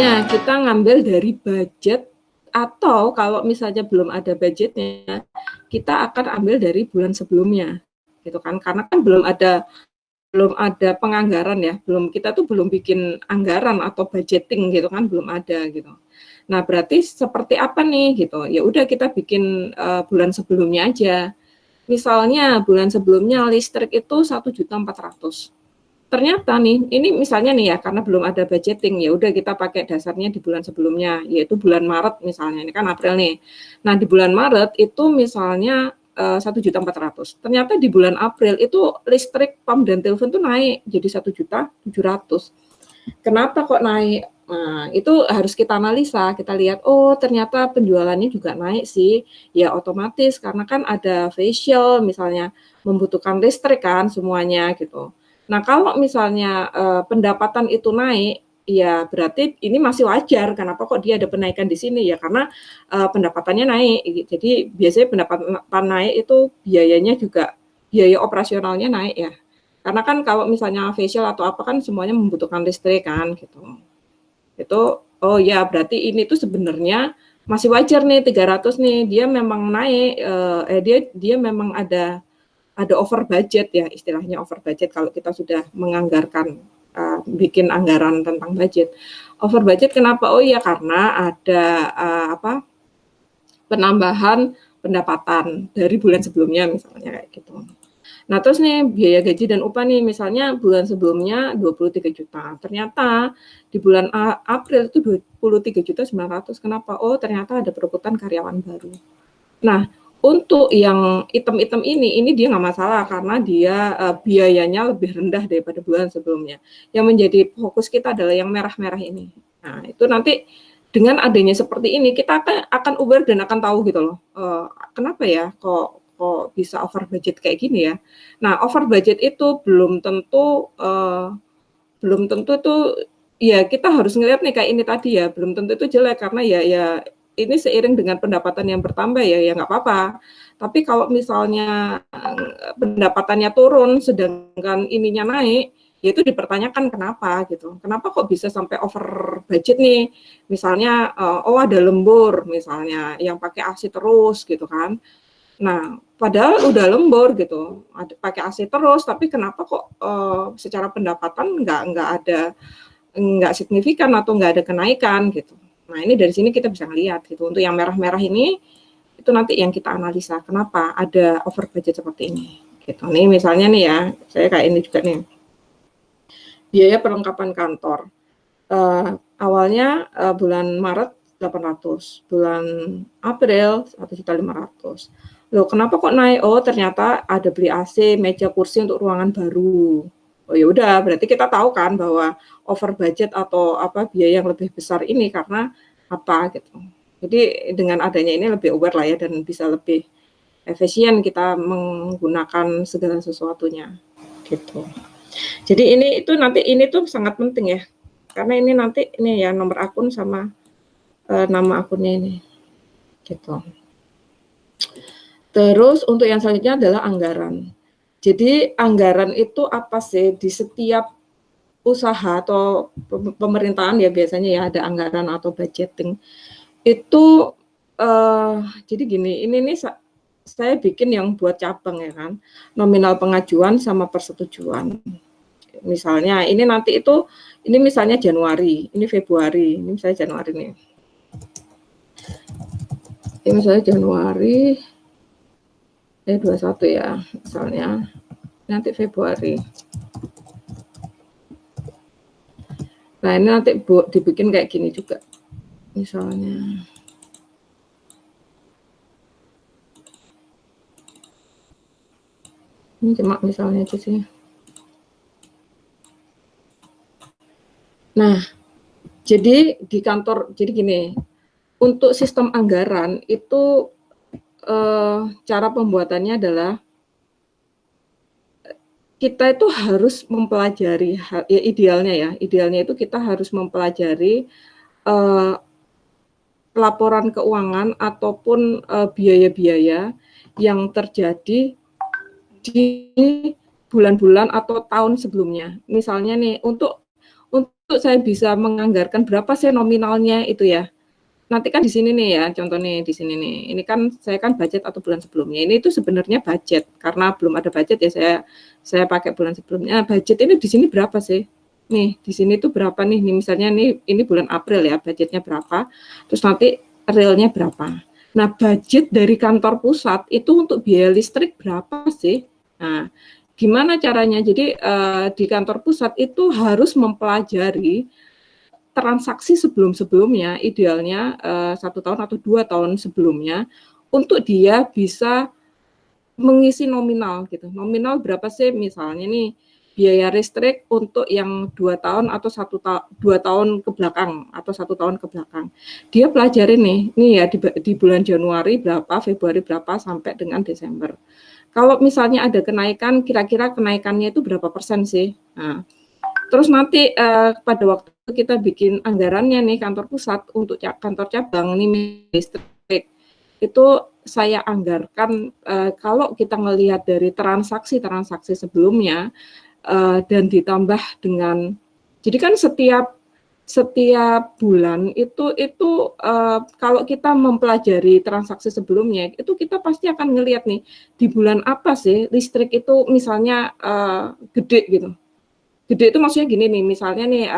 Ya, kita ngambil dari budget atau kalau misalnya belum ada budgetnya, kita akan ambil dari bulan sebelumnya, gitu kan. Karena kan belum ada penganggaran ya, kita tuh belum bikin anggaran atau budgeting gitu kan, belum ada gitu. Nah, berarti seperti apa nih gitu? Ya udah kita bikin bulan sebelumnya aja. Misalnya bulan sebelumnya listrik itu 1.400.000. Ternyata nih, ini misalnya nih ya, karena belum ada budgeting, ya udah kita pakai dasarnya di bulan sebelumnya, yaitu bulan Maret misalnya, ini kan April nih. Nah, di bulan Maret itu misalnya 1.400.000. Ternyata di bulan April itu listrik, PAM dan telepon tuh naik jadi 1.700.000. Kenapa kok naik? Nah, itu harus kita analisa, kita lihat, oh ternyata penjualannya juga naik sih. Ya otomatis karena kan ada facial misalnya membutuhkan listrik kan semuanya gitu. Nah, kalau misalnya pendapatan itu naik, ya berarti ini masih wajar. Kenapa kok dia ada penaikan di sini? Ya karena pendapatannya naik. Jadi biasanya pendapatan naik itu biayanya juga biaya operasionalnya naik ya. Karena kan kalau misalnya facial atau apa kan semuanya membutuhkan listrik kan gitu. Itu oh ya berarti ini tuh sebenarnya masih wajar nih 300 nih. Dia memang naik dia memang ada over budget ya, istilahnya over budget kalau kita sudah menganggarkan bikin anggaran tentang budget. Over budget kenapa? Oh iya karena ada penambahan pendapatan dari bulan sebelumnya misalnya kayak gitu. Nah, terus nih biaya gaji dan upah nih misalnya bulan sebelumnya 23 juta. Ternyata di bulan April itu 23.900.000. Kenapa? Oh, ternyata ada perekrutan karyawan baru. Nah, untuk yang item-item ini dia nggak masalah karena dia biayanya lebih rendah daripada bulan sebelumnya. Yang menjadi fokus kita adalah yang merah-merah ini. Nah, itu nanti dengan adanya seperti ini kita akan aware dan akan tahu gitu loh. Kenapa ya kok bisa over budget kayak gini ya. Nah, over budget itu belum tentu tuh ya kita harus ngelihat nih kayak ini tadi ya, belum tentu itu jelek karena ya ini seiring dengan pendapatan yang bertambah ya nggak apa-apa. Tapi kalau misalnya pendapatannya turun sedangkan ininya naik, ya itu dipertanyakan kenapa gitu. Kenapa kok bisa sampai over budget nih? Misalnya oh ada lembur misalnya yang pakai AC terus gitu kan. Nah, padahal udah lembur gitu, pakai AC terus, tapi kenapa kok secara pendapatan nggak signifikan atau nggak ada kenaikan gitu. Nah, ini dari sini kita bisa ngelihat gitu. Untuk yang merah-merah ini itu nanti yang kita analisa kenapa ada over budget seperti ini. Gitu. Nih misalnya nih ya, saya kayak ini juga nih. Biaya perlengkapan kantor. Awalnya bulan Maret 800, bulan April 1.500.000. Loh, kenapa kok naik? Oh, ternyata ada beli AC, meja kursi untuk ruangan baru. Oh ya udah, berarti kita tahu kan bahwa over budget atau apa biaya yang lebih besar ini karena apa gitu. Jadi dengan adanya ini lebih aware lah ya dan bisa lebih efisien kita menggunakan segala sesuatunya gitu. Jadi ini tuh sangat penting ya. Karena ini nanti ini ya nomor akun sama nama akunnya ini. Gitu. Terus untuk yang selanjutnya adalah anggaran. Jadi anggaran itu apa sih di setiap usaha atau pemerintahan ya biasanya ya ada anggaran atau budgeting. Itu jadi gini, ini nih saya bikin yang buat cabang ya kan. Nominal pengajuan sama persetujuan. Misalnya ini nanti itu ini misalnya Januari, ini Februari, ini misalnya Januari nih. Ini misalnya Januari 21 ya, misalnya nanti Februari. Nah, ini nanti dibikin kayak gini juga. Misalnya ini cuma misalnya aja sih. Nah, jadi di kantor, jadi gini, untuk sistem anggaran itu cara pembuatannya adalah kita itu harus mempelajari, ya idealnya itu kita harus mempelajari laporan keuangan ataupun biaya-biaya yang terjadi di bulan-bulan atau tahun sebelumnya. Misalnya nih untuk saya bisa menganggarkan berapa sih nominalnya itu ya. Nanti kan di sini nih ya, contoh nih di sini nih. Ini kan saya kan budget atau bulan sebelumnya. Ini itu sebenarnya budget karena belum ada budget ya saya pakai bulan sebelumnya. Budget ini di sini berapa sih? Nih, di sini tuh berapa nih? Nih misalnya nih ini bulan April ya, budgetnya berapa? Terus nanti realnya berapa? Nah, budget dari kantor pusat itu untuk biaya listrik berapa sih? Nah, gimana caranya? Jadi di kantor pusat itu harus mempelajari transaksi sebelum-sebelumnya, idealnya 1 tahun atau 2 tahun sebelumnya, untuk dia bisa mengisi nominal gitu. Nominal berapa sih misalnya nih, biaya listrik untuk yang 2 tahun atau 2 tahun ke belakang atau 1 tahun ke belakang. Dia pelajarin nih ya di bulan Januari berapa, Februari berapa, sampai dengan Desember. Kalau misalnya ada kenaikan, kira-kira kenaikannya itu berapa persen sih? Nah, terus nanti pada waktu kita bikin anggarannya nih kantor pusat untuk kantor cabang nih listrik itu saya anggarkan kalau kita melihat dari transaksi sebelumnya dan ditambah dengan jadi kan setiap bulan itu kalau kita mempelajari transaksi sebelumnya itu kita pasti akan ngelihat nih di bulan apa sih listrik itu misalnya gede gitu. Gede itu maksudnya gini nih, misalnya nih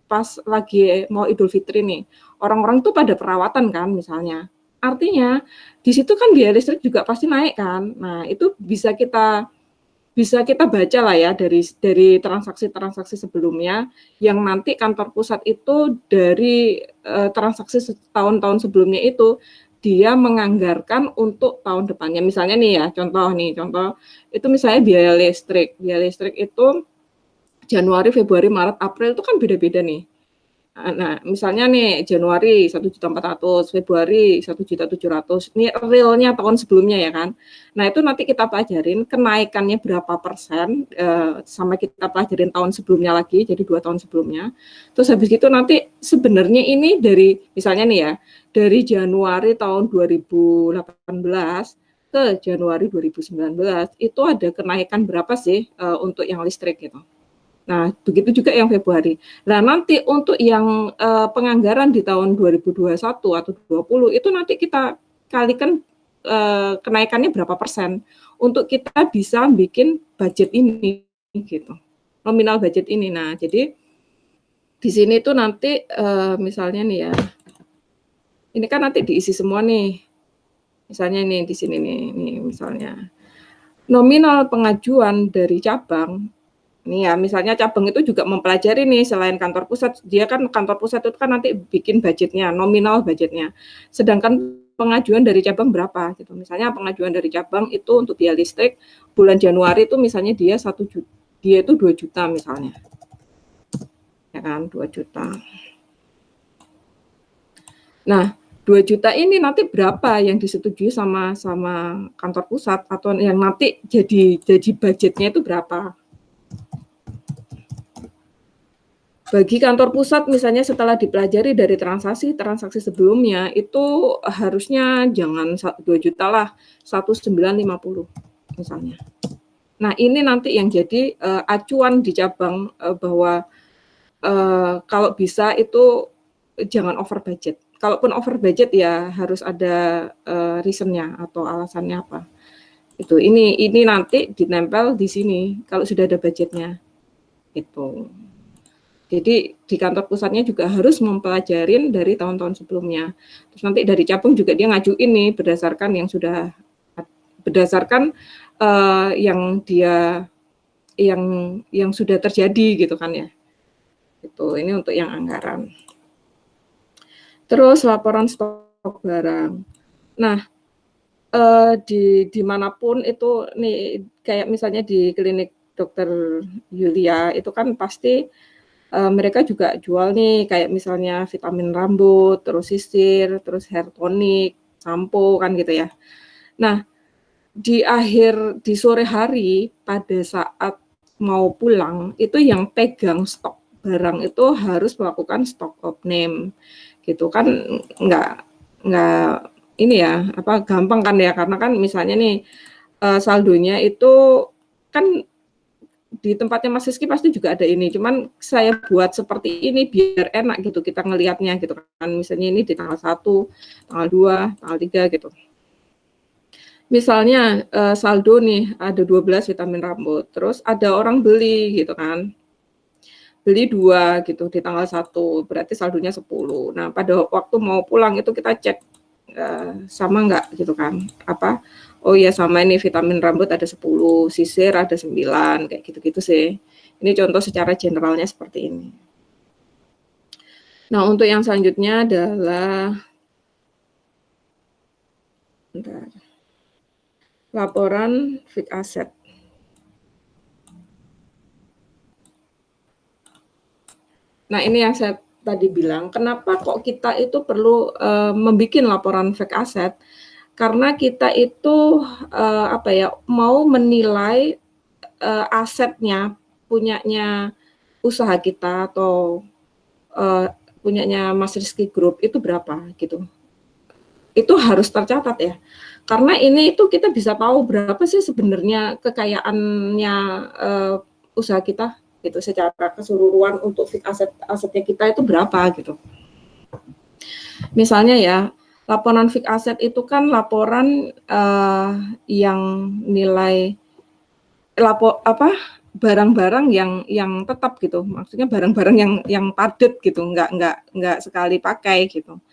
pas lagi mau Idul Fitri nih, orang-orang tuh pada perawatan kan misalnya. Artinya di situ kan biaya listrik juga pasti naik kan. Nah, itu bisa kita baca lah ya dari transaksi-transaksi sebelumnya yang nanti kantor pusat itu dari transaksi tahun-tahun sebelumnya itu dia menganggarkan untuk tahun depannya. Misalnya nih ya, contoh itu misalnya biaya listrik. Biaya listrik itu Januari, Februari, Maret, April itu kan beda-beda nih. Nah, misalnya nih Januari 1.400.000, Februari 1.700.000. Ini realnya tahun sebelumnya ya kan. Nah, itu nanti kita pelajarin kenaikannya berapa persen sama kita pelajarin tahun sebelumnya lagi, jadi 2 tahun sebelumnya. Terus habis itu nanti sebenarnya ini dari misalnya nih ya, dari Januari tahun 2018 ke Januari 2019 itu ada kenaikan berapa sih untuk yang listrik gitu. Nah, begitu juga yang Februari. Nah, nanti untuk yang penganggaran di tahun 2021 atau 20 itu nanti kita kalikan kenaikannya berapa persen untuk kita bisa bikin budget ini gitu. Nominal budget ini. Nah, jadi di sini tuh nanti misalnya nih ya. Ini kan nanti diisi semua nih. Misalnya nih di sini nih misalnya. Nominal pengajuan dari cabang nih ya, misalnya cabang itu juga mempelajari nih selain kantor pusat, dia kan kantor pusat itu kan nanti bikin budgetnya, nominal budgetnya. Sedangkan pengajuan dari cabang berapa gitu. Misalnya pengajuan dari cabang itu untuk biaya listrik bulan Januari itu misalnya dia 1 juta, dia itu 2 juta misalnya. Ya kan, 2 juta. Nah, 2 juta ini nanti berapa yang disetujui sama kantor pusat atau yang nanti jadi budgetnya itu berapa? Bagi kantor pusat misalnya setelah dipelajari dari transaksi sebelumnya itu harusnya jangan 2 juta lah, 1.950 misalnya. Nah, ini nanti yang jadi acuan di cabang bahwa kalau bisa itu jangan over budget. Kalaupun over budget ya harus ada reason-nya atau alasannya apa. Itu ini nanti ditempel di sini kalau sudah ada budgetnya. Itu. Jadi di kantor pusatnya juga harus mempelajarin dari tahun-tahun sebelumnya. Terus nanti dari cabang juga dia ngajuin nih berdasarkan yang dia yang sudah terjadi gitu kan ya. Itu ini untuk yang anggaran. Terus laporan stok barang. Nah, dimanapun itu nih kayak misalnya di klinik dokter Yulia itu kan pasti mereka juga jual nih kayak misalnya vitamin rambut, terus sisir, terus hair tonic, sampo kan gitu ya. Nah, di sore hari pada saat mau pulang itu yang pegang stok barang itu harus melakukan stock of name gitu kan nggak ini ya gampang kan ya karena kan misalnya nih saldonya itu kan di tempatnya Mas Rizky pasti juga ada ini, cuman saya buat seperti ini biar enak gitu kita ngelihatnya gitu kan. Misalnya ini di tanggal 1, tanggal 2, tanggal 3 gitu. Misalnya saldo nih ada 12 vitamin rambut, terus ada orang beli gitu kan. Beli 2 gitu di tanggal 1, berarti saldonya 10. Nah, pada waktu mau pulang itu kita cek sama enggak gitu kan. Apa, oh ya sama ini vitamin rambut ada 10, sisir ada 9, kayak gitu-gitu sih. Ini contoh secara generalnya seperti ini. Nah, untuk yang selanjutnya adalah bentar. Laporan fixed asset. Nah, ini yang saya tadi bilang, kenapa kok kita itu perlu membuat laporan fixed asset? Karena kita itu apa ya, mau menilai asetnya punyanya usaha kita atau punyanya Mas Rizky Group itu berapa gitu. Itu harus tercatat ya. Karena ini itu kita bisa tahu berapa sih sebenarnya kekayaannya usaha kita gitu secara keseluruhan untuk fixed asetnya kita itu berapa gitu. Misalnya ya, laporan fixed asset itu kan laporan yang nilai barang-barang yang tetap gitu, maksudnya barang-barang yang padat gitu, nggak sekali pakai gitu.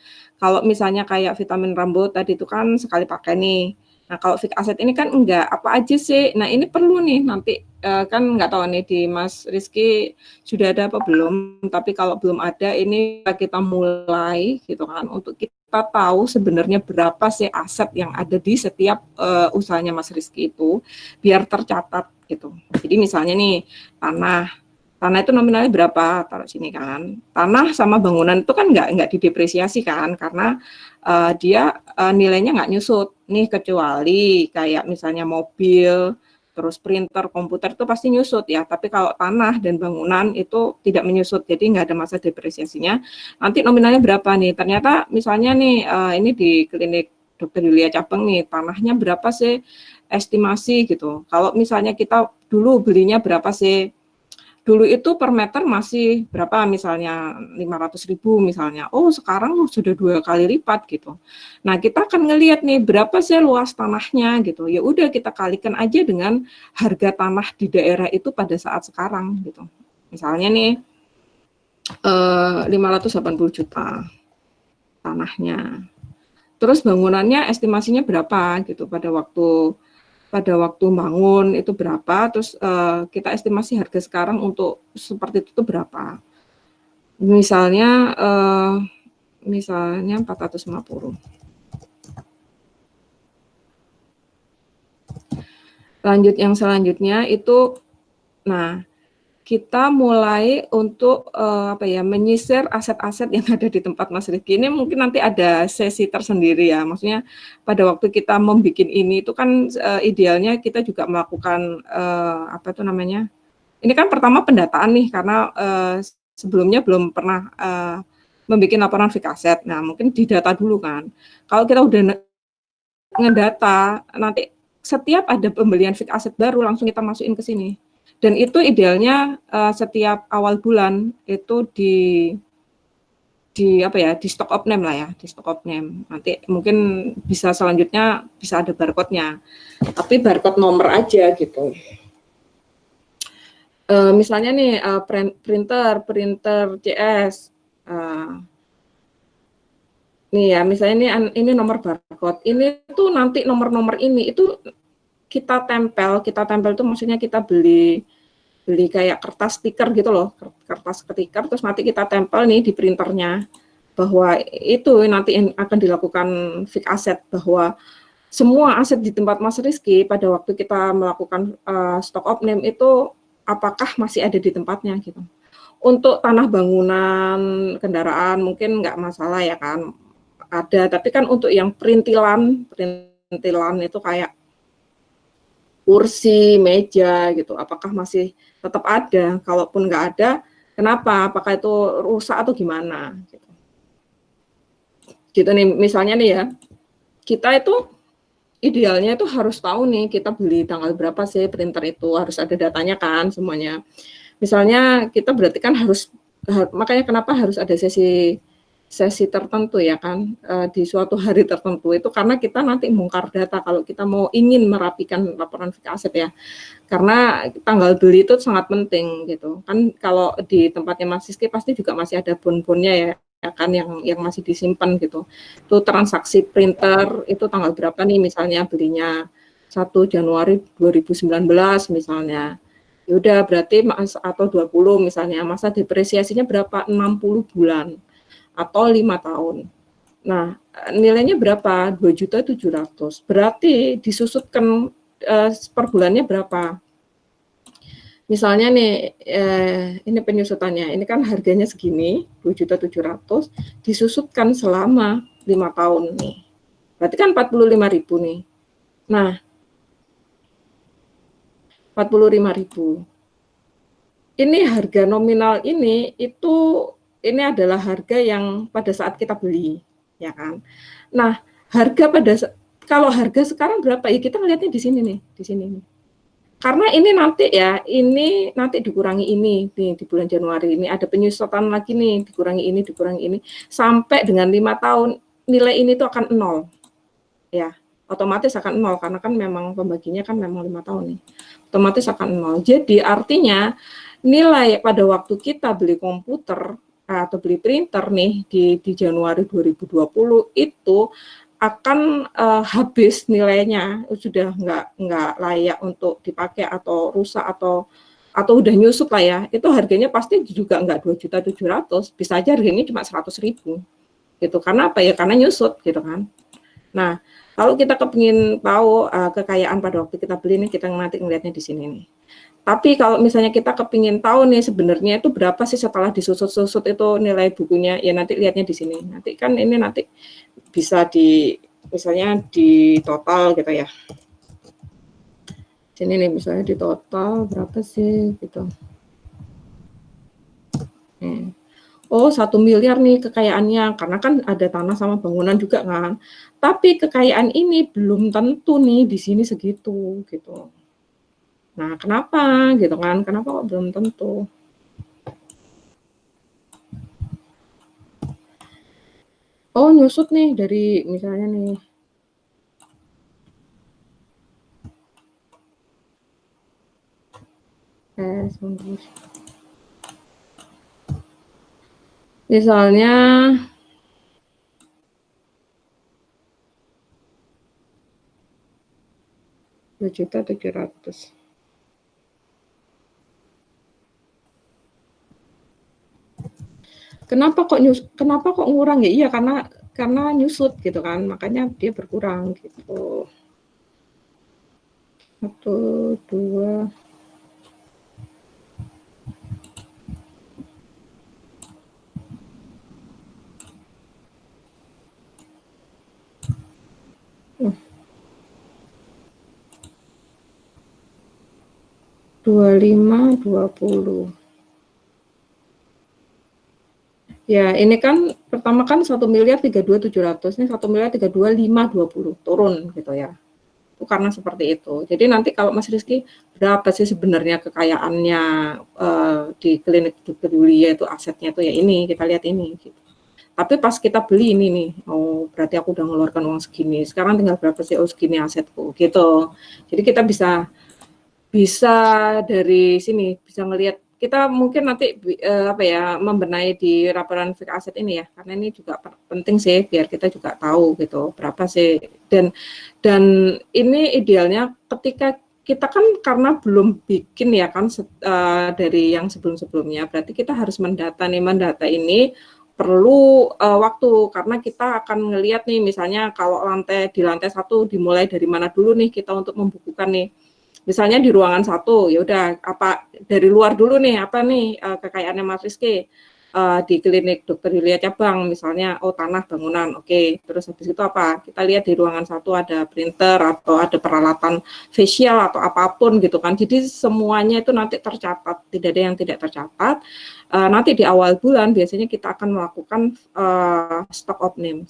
Kalau misalnya kayak vitamin rambut tadi itu kan sekali pakai nih. Nah, kalau fixed asset ini kan enggak, apa aja sih? Nah, ini perlu nih nanti kan nggak tahu nih di Mas Rizky sudah ada apa belum, tapi kalau belum ada ini kita mulai gitu kan untuk kita tahu sebenarnya berapa sih aset yang ada di setiap usahanya Mas Rizky itu biar tercatat gitu. Jadi misalnya nih tanah itu nominalnya berapa, taruh sini kan. Tanah sama bangunan itu kan nggak didepresiasi kan, karena dia nilainya nggak nyusut. Nih kecuali kayak misalnya mobil, terus printer, komputer itu pasti nyusut ya. Tapi kalau tanah dan bangunan itu tidak menyusut, jadi nggak ada masa depresiasinya. Nanti nominalnya berapa nih? Ternyata misalnya nih ini di klinik Dokter Yulia Cabang nih, tanahnya berapa sih estimasi gitu. Kalau misalnya kita dulu belinya berapa sih? Dulu itu per meter masih berapa misalnya 500.000 misalnya. Oh, sekarang sudah 2 kali lipat gitu. Nah, kita akan ngelihat nih berapa sih luas tanahnya gitu. Ya udah kita kalikan aja dengan harga tanah di daerah itu pada saat sekarang gitu. Misalnya nih 580 juta tanahnya. Terus bangunannya estimasinya berapa gitu pada waktu bangun itu berapa, terus kita estimasi harga sekarang untuk seperti itu berapa. Misalnya 450. Lanjut yang selanjutnya itu, nah kita mulai untuk menyisir aset-aset yang ada di tempat Mas Rizky. Ini mungkin nanti ada sesi tersendiri ya. Maksudnya pada waktu kita membuat ini itu kan idealnya kita juga melakukan ini kan pertama pendataan nih karena sebelumnya belum pernah membuat laporan fixed asset. Nah, mungkin didata dulu kan. Kalau kita udah ngedata, nanti setiap ada pembelian fixed asset baru langsung kita masukin ke sini. Dan itu idealnya setiap awal bulan itu di stock of name lah ya, di stock of name. Nanti mungkin bisa selanjutnya bisa ada barcode-nya. Tapi barcode nomor aja gitu. Misalnya nih printer CS. Nih ya, misalnya ini nomor barcode. Ini tuh nanti nomor-nomor ini itu kita tempel itu maksudnya kita beli kayak kertas stiker gitu loh, kertas stiker, terus nanti kita tempel nih di printernya bahwa itu nanti akan dilakukan fixed asset, bahwa semua aset di tempat Mas Rizky pada waktu kita melakukan stock of name itu apakah masih ada di tempatnya gitu. Untuk tanah bangunan, kendaraan mungkin nggak masalah ya kan, ada, tapi kan untuk yang perintilan itu kayak kursi, meja gitu, apakah masih tetap ada? Kalaupun nggak ada, kenapa? Apakah itu rusak atau gimana? Gitu nih, misalnya nih ya, kita itu idealnya itu harus tahu nih kita beli tanggal berapa sih printer itu, harus ada datanya kan semuanya. Misalnya kita berarti kan harus makanya kenapa harus ada sesi sesi tertentu ya kan, di suatu hari tertentu itu karena kita nanti bongkar data kalau kita mau ingin merapikan laporan fixed asset ya. Karena tanggal beli itu sangat penting gitu. Kan kalau di tempatnya Mas Rizky pasti juga masih ada bon-bonnya ya kan yang masih disimpan gitu. Itu transaksi printer itu tanggal berapa nih misalnya belinya 1 Januari 2019 misalnya. Ya udah berarti atau 20 misalnya masa depresiasinya berapa? 60 bulan atau 5 tahun. Nah, nilainya berapa? 2.700.000. Berarti disusutkan per bulannya berapa? Misalnya nih, ini penyusutannya, ini kan harganya segini, 2.700.000, disusutkan selama 5 tahun nih. Berarti kan 45.000 nih. Nah, 45.000. Ini harga nominal ini adalah harga yang pada saat kita beli, ya kan. Nah, kalau harga sekarang berapa ya kita ngelihatnya di sini nih, di sini nih. Karena ini nanti dikurangi ini nih di bulan Januari ini ada penyusutan lagi nih dikurangi ini sampai dengan 5 tahun nilai ini tuh akan 0 ya otomatis akan 0 karena kan memang pembaginya kan memang 5 tahun nih otomatis akan 0 jadi artinya nilai pada waktu kita beli komputer atau beli printer nih di Januari 2020 itu akan habis nilainya sudah nggak layak untuk dipakai atau rusak atau udah nyusut lah ya itu harganya pasti juga nggak 2.700.000 bisa aja harganya cuma 100.000 gitu karena apa ya karena nyusut gitu kan. Nah kalau kita kepingin tahu kekayaan pada waktu kita beli nih kita nanti ngelihatnya di sini nih. Tapi kalau misalnya kita kepingin tahu nih sebenarnya itu berapa sih setelah disusut-susut itu nilai bukunya, ya nanti lihatnya di sini. Nanti kan ini nanti bisa misalnya di total gitu ya. Sini nih misalnya di total berapa sih gitu. Oh 1 miliar nih kekayaannya, karena kan ada tanah sama bangunan juga kan. Tapi kekayaan ini belum tentu nih di sini segitu gitu. Nah, kenapa gitu kan? Kenapa kok belum tentu? Oh, nyusut nih dari misalnya nih. Misalnya Rp2.700.000. Kenapa kok ngurang ya? Iya karena nyusut gitu kan, makanya dia berkurang gitu. 1, 2 25, 20. Ya, ini kan pertama kan 1.032.700.000 nih 1.032.520 turun gitu ya. Itu karena seperti itu. Jadi nanti kalau Mas Rizky berapa sih sebenarnya kekayaannya di klinik Dokter Yulia itu asetnya itu ya ini kita lihat ini gitu. Tapi pas kita beli ini nih, oh berarti aku udah mengeluarkan uang segini. Sekarang tinggal berapa sih? Oh segini asetku gitu. Jadi kita bisa dari sini bisa ngelihat kita mungkin nanti apa ya membenahi di laporan fixed asset ini ya karena ini juga penting sih biar kita juga tahu gitu berapa sih dan ini idealnya ketika kita kan karena belum bikin ya kan dari yang sebelum-sebelumnya berarti kita harus mendata ini perlu waktu karena kita akan ngelihat nih misalnya kalau di lantai 1 dimulai dari mana dulu nih kita untuk membukukan nih. Misalnya di ruangan 1, ya udah apa dari luar dulu nih apa nih kekayaannya Mas Rizky. di klinik Dokter Yulia cabang misalnya, oh tanah bangunan, oke. Terus habis itu apa? Kita lihat di ruangan satu ada printer atau ada peralatan facial atau apapun gitu kan. Jadi semuanya itu nanti tercatat, tidak ada yang tidak tercatat. Nanti di awal bulan biasanya kita akan melakukan stock of name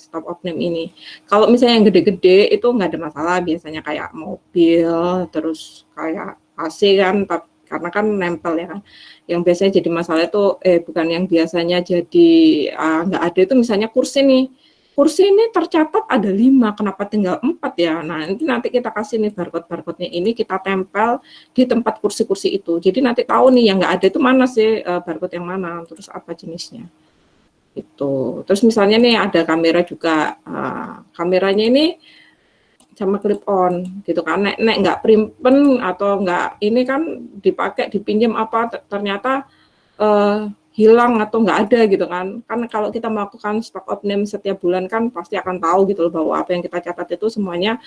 ini. Kalau misalnya yang gede-gede itu nggak ada masalah, biasanya kayak mobil, terus kayak AC kan, karena kan nempel ya kan. Yang biasanya jadi masalah itu bukan yang biasanya jadi nggak ada itu misalnya kursi nih. Kursi ini tercatat ada 5, kenapa tinggal 4 ya? Nah, nanti kita kasih nih barcode-nya ini kita tempel di tempat kursi-kursi itu. Jadi nanti tahu nih yang nggak ada itu mana sih barcode yang mana, terus apa jenisnya. Itu. Terus misalnya nih ada kamera juga. Kameranya ini sama clip on gitu kan, nek nggak primpen atau nggak ini kan dipakai dipinjam apa ternyata hilang atau nggak ada gitu kan kalau kita melakukan stock of name setiap bulan kan pasti akan tahu gitu loh bahwa apa yang kita catat itu semuanya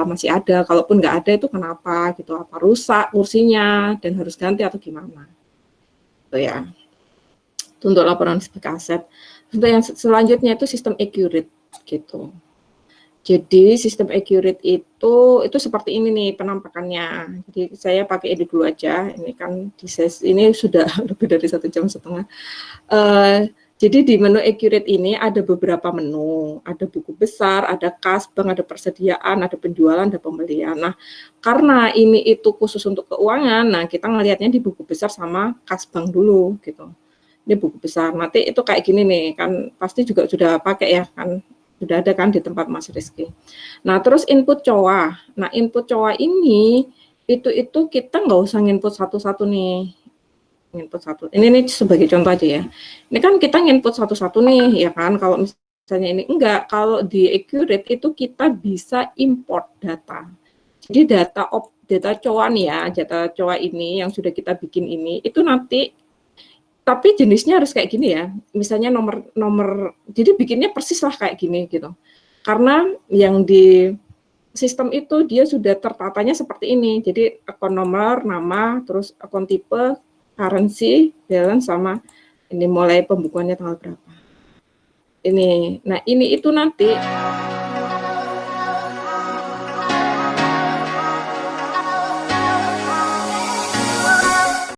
masih ada, kalaupun nggak ada itu kenapa gitu, apa rusak kursinya dan harus ganti atau gimana itu ya. Itu untuk laporan sebagai aset. Untuk yang selanjutnya itu sistem accurate gitu. Jadi sistem accurate itu seperti ini nih penampakannya. Jadi saya pakai ini dulu aja. Ini kan ini sudah lebih dari 1,5 jam. Jadi di menu accurate ini ada beberapa menu. Ada buku besar, ada kas bank, ada persediaan, ada penjualan, ada pembelian. Nah, karena ini itu khusus untuk keuangan, nah kita ngelihatnya di buku besar sama kas bank dulu gitu. Ini buku besar. Nanti itu kayak gini nih, kan pasti juga sudah pakai ya kan. Sudah ada kan di tempat Mas Rizky. Nah, terus input COA. Nah, input COA ini itu kita nggak usah input satu-satu nih. Input satu. Ini nih sebagai contoh aja ya. Ini kan kita input satu-satu nih ya kan. Kalau misalnya ini enggak, kalau di accurate itu kita bisa import data. Jadi data COA nih ya, data COA ini yang sudah kita bikin ini itu nanti tapi jenisnya harus kayak gini ya, misalnya nomor, jadi bikinnya persis lah kayak gini gitu. Karena yang di sistem itu dia sudah tertatanya seperti ini, jadi akun nomor, nama, terus akun tipe, currency, balance, sama ini mulai pembukuannya tanggal berapa. Ini, nah ini itu nanti